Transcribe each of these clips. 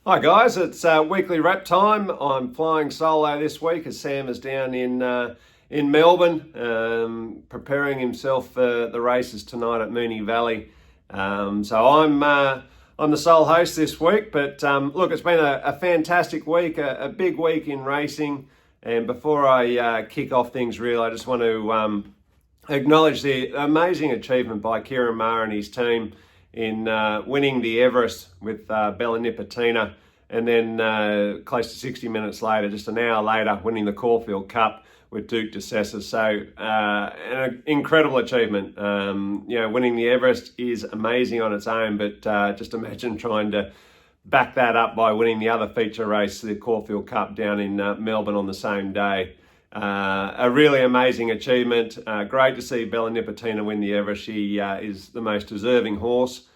Hi guys, it's weekly wrap time. I'm flying solo this week as Sam is down in Melbourne, preparing himself for the races tonight at Moonee Valley. So I'm the sole host this week. But look, it's been a fantastic week, a big week in racing. And before I kick off things, really, I just want to acknowledge the amazing achievement by Ciaron Maher and his team in winning the Everest with Bella Nipotina, and then close to 60 minutes later, just an hour later, winning the Caulfield Cup with Duke de Sessa. So an incredible achievement. Winning the Everest is amazing on its own, but just imagine trying to back that up by winning the other feature race, the Caulfield Cup, down in Melbourne on the same day. A really amazing achievement. Great to see Bella Nipotina win the Everest. She is the most deserving horse.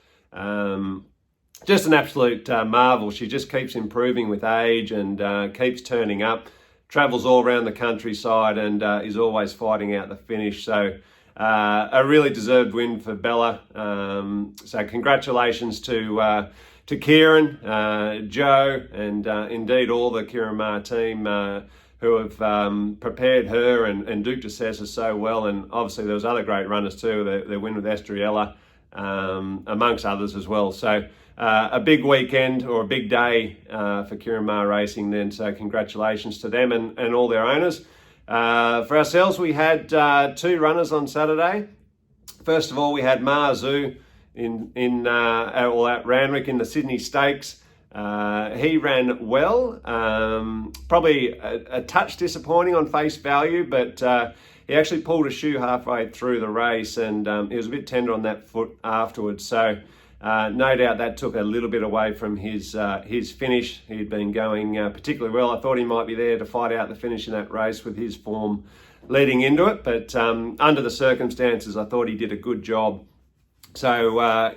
Just an absolute marvel. She just keeps improving with age and keeps turning up. Travels all around the countryside and is always fighting out the finish. So a really deserved win for Bella. So congratulations to Ciaron, Joe, and indeed all the Ciaron Maher team who have prepared her and Duke de Sessa so well. And obviously there was other great runners too. Their win with Estrella, amongst others as well. So a big weekend, or a big day for Ciaron Maher Racing then. So congratulations to them and all their owners. For ourselves, we had two runners on Saturday. First of all, we had Mah Zoo at Randwick in the Sydney Stakes. He ran well, probably a touch disappointing on face value, but he actually pulled a shoe halfway through the race, and he was a bit tender on that foot afterwards. So no doubt that took a little bit away from his finish. He'd been going particularly well. I thought he might be there to fight out the finish in that race with his form leading into it, but under the circumstances, I thought he did a good job. So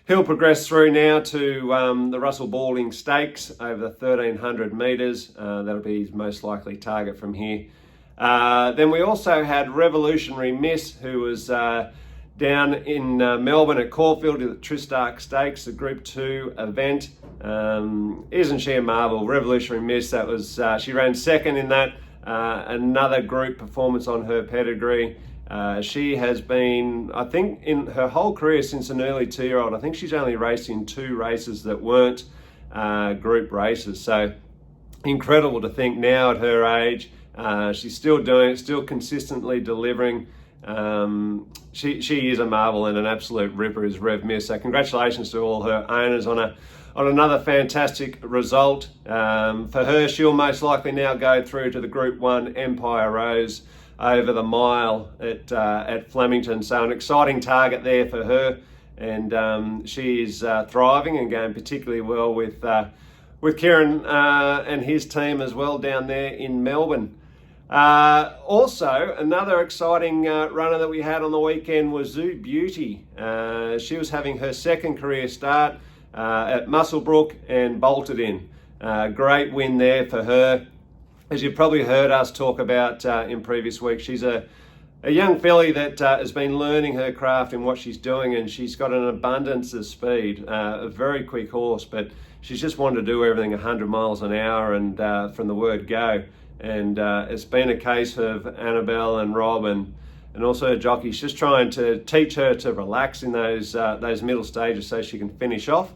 he'll progress through now to the Russell Balding Stakes over the 1,300 metres. That'll be his most likely target from here. Then we also had Revolutionary Miss, who was down in Melbourne at Caulfield at the Tristarc Stakes, the Group 2 event. Isn't she a marvel? Revolutionary Miss, that was she ran second in that. Another group performance on her pedigree. She has been, I think, in her whole career since an early 2-year-old, I think she's only raced in 2 races that weren't group races. So incredible to think now at her age, she's still doing it, still consistently delivering. She is a marvel, and an absolute ripper is Rev Miss. So congratulations to all her owners on another fantastic result. For her, she'll most likely now go through to the Group 1 Empire Rose over the mile at Flemington. So an exciting target there for her, and she is thriving and going particularly well with Ciaron and his team as well down there in Melbourne. Also, another exciting runner that we had on the weekend was Zoo Beauty. She was having her second career start at Muswellbrook and bolted in. Great win there for her. As you've probably heard us talk about in previous weeks, she's a young filly that has been learning her craft and what she's doing, and she's got an abundance of speed, a very quick horse, but she's just wanted to do everything 100 miles an hour and from the word go. And it's been a case of Annabelle and Rob and also her jockeys just trying to teach her to relax in those middle stages so she can finish off.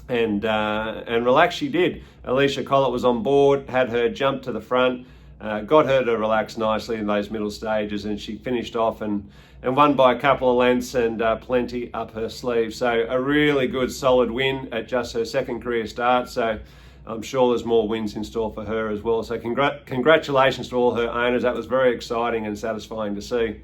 And relax she did. Alicia Collett was on board, had her jump to the front, got her to relax nicely in those middle stages, and she finished off and won by a couple of lengths and plenty up her sleeve. So a really good solid win at just her second career start. So I'm sure there's more wins in store for her as well. So congratulations to all her owners. That was very exciting and satisfying to see.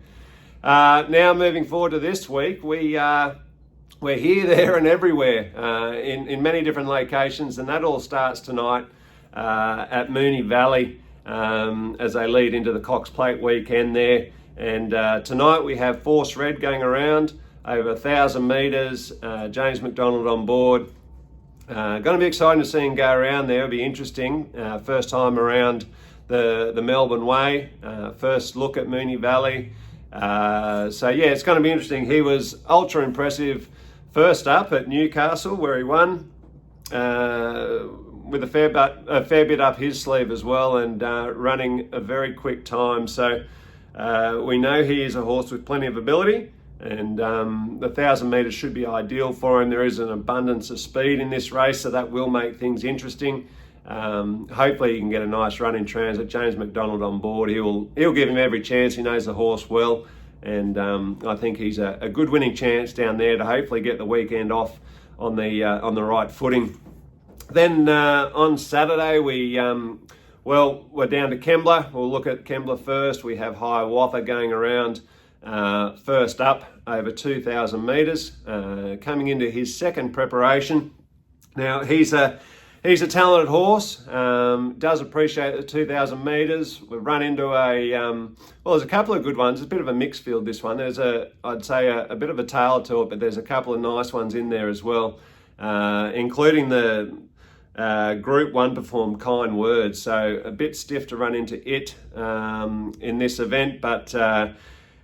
Now moving forward to this week, we're here, there and everywhere in many different locations, and that all starts tonight at Moonee Valley as they lead into the Cox Plate weekend there. And tonight we have Force Red going around over 1,000 metres, James McDonald on board. Going to be exciting to see him go around there. It'll be interesting. First time around the Melbourne Way. First look at Moonee Valley. So yeah, it's going to be interesting. He was ultra impressive first up at Newcastle, where he won. with a fair bit up his sleeve as well, and running a very quick time. So we know he is a horse with plenty of ability, and the 1,000 metres should be ideal for him. There is an abundance of speed in this race, so that will make things interesting. Hopefully he can get a nice run in transit. James McDonald on board, he'll give him every chance. He knows the horse well, and I think he's a good winning chance down there to hopefully get the weekend off on the right footing. Then on Saturday we're down to Kembla. We'll look at Kembla first. We have Hiawatha going around first up over 2,000 metres, coming into his second preparation. Now he's a talented horse, does appreciate the 2,000 metres. We've run into there's a couple of good ones. It's a bit of a mixed field, this one. There's I'd say a bit of a tail to it, but there's a couple of nice ones in there as well, including the Group 1 performed Kind Words. So a bit stiff to run into it in this event, but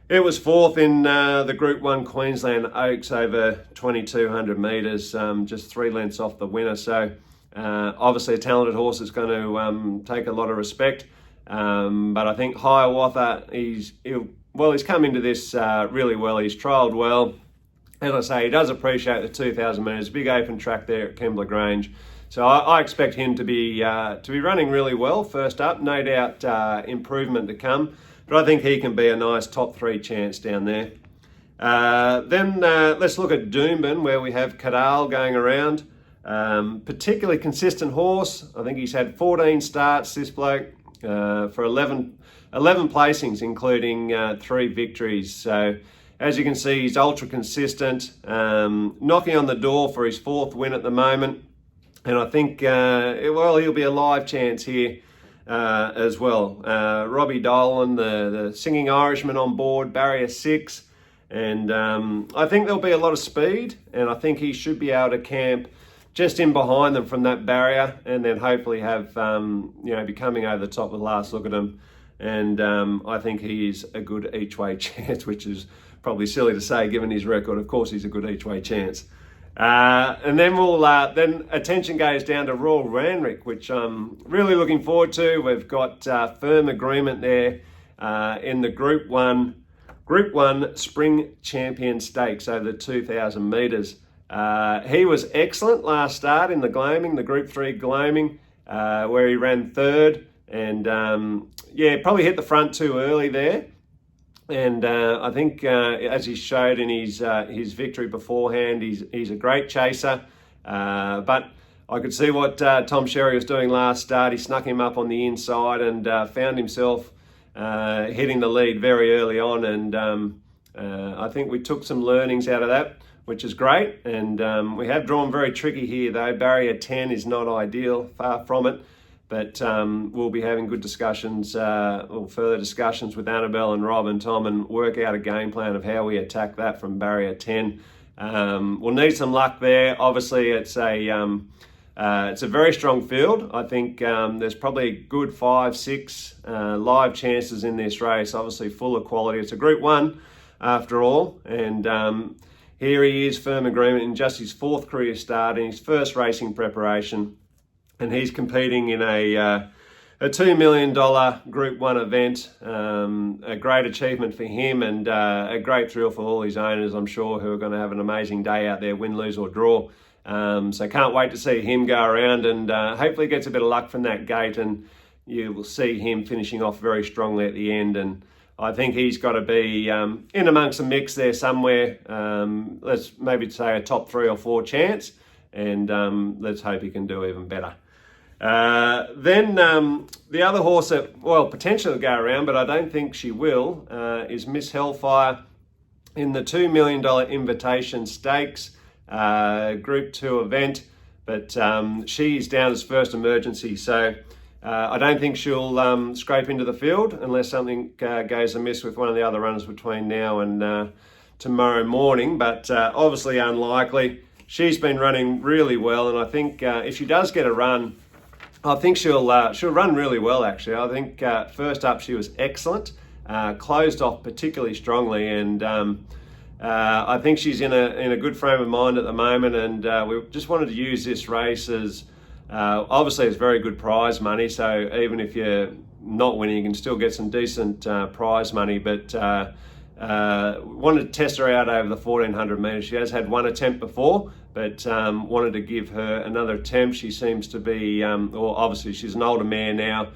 it was fourth in the Group 1 Queensland Oaks over 2,200 metres, just 3 lengths off the winner. So obviously a talented horse is going to take a lot of respect, but I think Hiawatha, he's come into this really well. He's trialled well. As I say, he does appreciate the 2,000 metres, big open track there at Kembla Grange. So I expect him to be running really well first up. No doubt improvement to come, but I think he can be a nice top 3 chance down there. Then let's look at Doomben, where we have Cadal going around. Particularly consistent horse. I think he's had 14 starts, this bloke, for 11 placings, including 3 victories. So as you can see, he's ultra consistent, knocking on the door for his 4th win at the moment. And I think, he'll be a live chance here as well. Robbie Dolan, the Singing Irishman on board, barrier 6. And I think there'll be a lot of speed, and I think he should be able to camp just in behind them from that barrier, and then hopefully have, be coming over the top with the last look at him. And I think he is a good each-way chance, which is probably silly to say given his record. Of course, he's a good each-way chance. And then then attention goes down to Royal Randwick, which I'm really looking forward to. We've got firm agreement there in the Group 1 Spring Champion Stakes over the 2,000 metres. He was excellent last start in the Gloaming, the Group 3 Gloaming, where he ran 3rd, and probably hit the front too early there. And I think as he showed in his victory beforehand, he's a great chaser. But I could see what Tom Sherry was doing last start. He snuck him up on the inside and found himself hitting the lead very early on. And I think we took some learnings out of that, which is great. And we have drawn very tricky here, though. Barrier 10 is not ideal, far from it. But we'll be having good discussions, or further discussions with Annabelle and Rob and Tom, and work out a game plan of how we attack that from barrier 10. We'll need some luck there. Obviously, it's a very strong field. I think there's probably a good 5-6 live chances in this race. Obviously, full of quality. It's a Group 1 after all, and here he is, firm agreement in just his 4th career start in his first racing preparation. And he's competing in a $2 million Group 1 event. A great achievement for him, and a great thrill for all his owners, I'm sure, who are going to have an amazing day out there, win, lose or draw. So can't wait to see him go around, and hopefully gets a bit of luck from that gate, and you will see him finishing off very strongly at the end. And I think he's got to be in amongst the mix there somewhere. Let's maybe say a top 3 or 4 chance, and let's hope he can do even better. Then the other horse that, potentially will go around, but I don't think she will, is Miss Hellfire in the $2 million Invitation Stakes, Group 2 event. But she's down as first emergency, so I don't think she'll scrape into the field unless something goes amiss with one of the other runners between now and tomorrow morning, but obviously unlikely. She's been running really well, and I think if she does get a run, I think she'll run really well, actually. I think first up she was excellent, closed off particularly strongly, and I think she's in a good frame of mind at the moment, and we just wanted to use this race as obviously it's very good prize money. So even if you're not winning, you can still get some decent prize money. But wanted to test her out over the 1400 metres. She has had one attempt before, but wanted to give her another attempt. She seems to be, well, obviously she's an older mare now.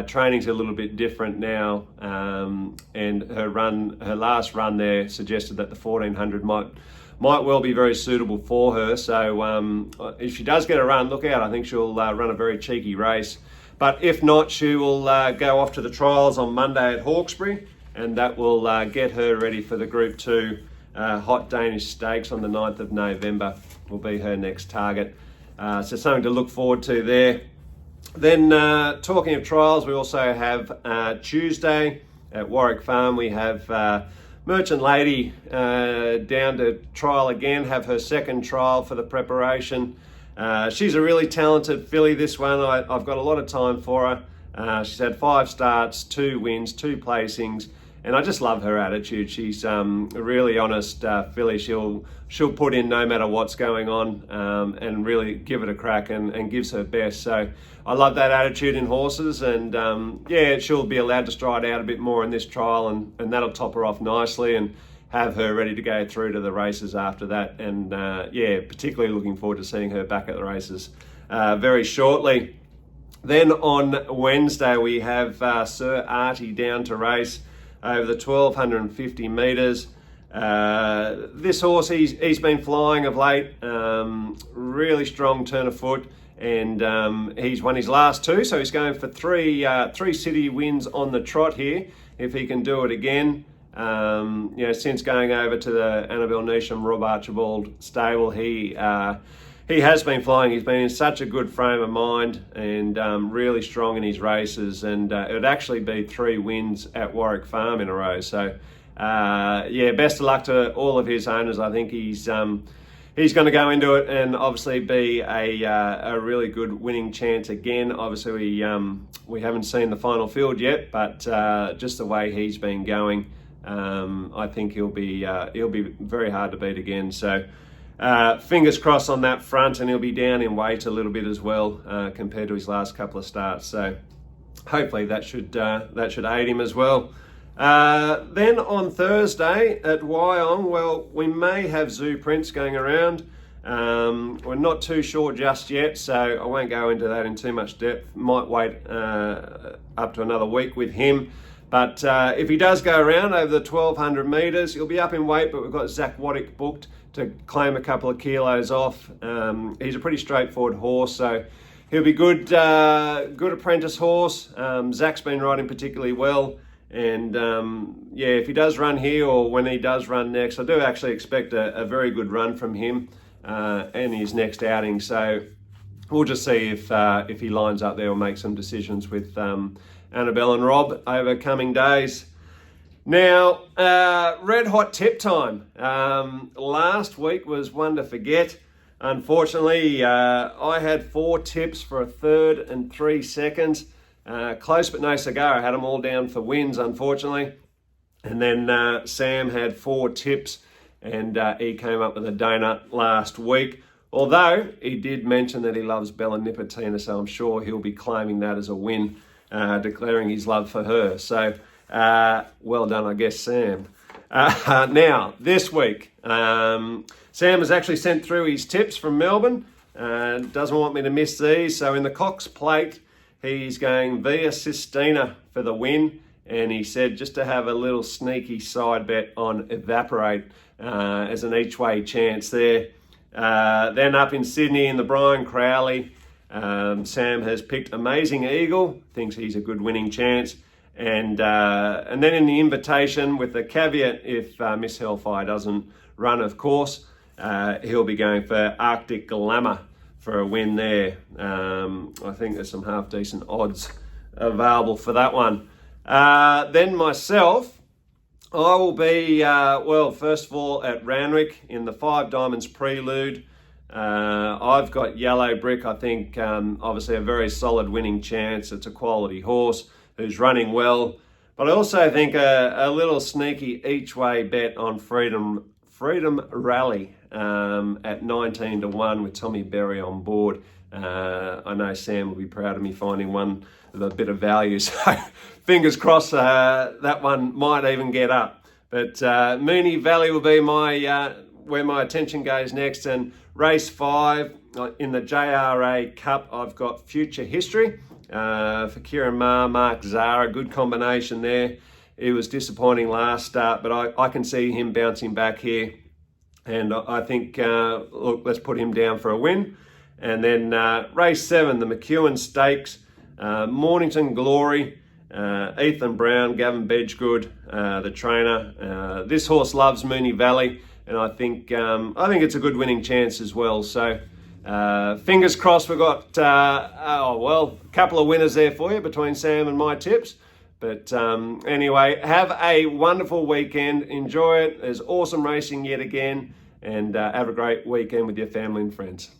Training's a little bit different now, and her last run there suggested that the 1400 might well be very suitable for her. So if she does get a run, look out. I think she'll run a very cheeky race. But if not, she will go off to the trials on Monday at Hawkesbury, and that will get her ready for the Group 2 Hot Danish Stakes on the 9th of November will be her next target. So something to look forward to there. Then talking of trials, we also have Tuesday at Warwick Farm. We have Merchant Lady down to trial again, have her second trial for the preparation. She's a really talented filly, this one. I've got a lot of time for her. She's had 5 starts, 2 wins, 2 placings, and I just love her attitude. She's a really honest filly. She'll put in no matter what's going on, and really give it a crack and gives her best. So I love that attitude in horses, and yeah, she'll be allowed to stride out a bit more in this trial, and that'll top her off nicely and have her ready to go through to the races after that. And yeah, particularly looking forward to seeing her back at the races very shortly. Then on Wednesday we have Sir Artie down to race over the 1250 metres. This horse, he's been flying of late, really strong turn of foot, and he's won his last 2, so he's going for three city wins on the trot here if he can do it again. You know, since going over to the Annabel Neasham Rob Archibald stable, he has been flying. He's been in such a good frame of mind and really strong in his races, and it would actually be 3 wins at Warwick Farm in a row. So yeah, best of luck to all of his owners. I think he's going to go into it and obviously be a really good winning chance again. Obviously we haven't seen the final field yet, but just the way he's been going, I think he'll be very hard to beat again. So fingers crossed on that front, and he'll be down in weight a little bit as well compared to his last couple of starts. So hopefully that should aid him as well. Then on Thursday at Wyong, well, we may have Zoo Prince going around. We're not too sure just yet, so I won't go into that in too much depth. Might wait up to another week with him. But if he does go around over the 1200 metres, he'll be up in weight, but we've got Zach Waddick booked to claim a couple of kilos off. He's a pretty straightforward horse, so he'll be good apprentice horse. Zach's been riding particularly well. And yeah, if he does run here or when he does run next, I do actually expect a very good run from him in his next outing. So we'll just see if he lines up there or make some decisions with Annabel and Rob over coming days. Now, red hot tip time. Last week was one to forget. Unfortunately, I had 4 tips for a third and 3 seconds. Close but no cigar. I had them all down for wins, unfortunately. And then Sam had 4 tips, and he came up with a donut last week. Although he did mention that he loves Bella Nipotina, so I'm sure he'll be claiming that as a win, declaring his love for her. So well done, I guess, Sam. Now, this week, Sam has actually sent through his tips from Melbourne. Doesn't want me to miss these. So in the Cox Plate, he's going Via Sistina for the win, and he said just to have a little sneaky side bet on Evaporate as an each-way chance there. Then up in Sydney in the Brian Crowley, Sam has picked Amazing Eagle, thinks he's a good winning chance. And then in the Invitation, with the caveat if Miss Hellfire doesn't run, of course, he'll be going for Arctic Glamour for a win there. I think there's some half decent odds available for that one. Then myself, I will be, well, first of all at Randwick in the 5 Diamonds Prelude. I've got Yellow Brick. I think obviously a very solid winning chance. It's a quality horse who's running well. But I also think a little sneaky each way bet on Freedom Freedom Rally at 19 to 1 with Tommy Berry on board. I know Sam will be proud of me finding one with a bit of value, so fingers crossed that one might even get up. But Moonee Valley will be my where my attention goes next. And race 5 in the JRA Cup, I've got Future History for Kieran Maher, Mark Zahra. Good combination there. It was disappointing last start, but I can see him bouncing back here. And I think, look, let's put him down for a win. And then race 7, the McEwen Stakes, Mornington Glory, Ethan Brown, Gavin Bedgegood, the trainer. This horse loves Moonee Valley, and I think it's a good winning chance as well. So fingers crossed. We've got a couple of winners there for you between Sam and my tips. But anyway, have a wonderful weekend. Enjoy it. There's awesome racing yet again, and have a great weekend with your family and friends.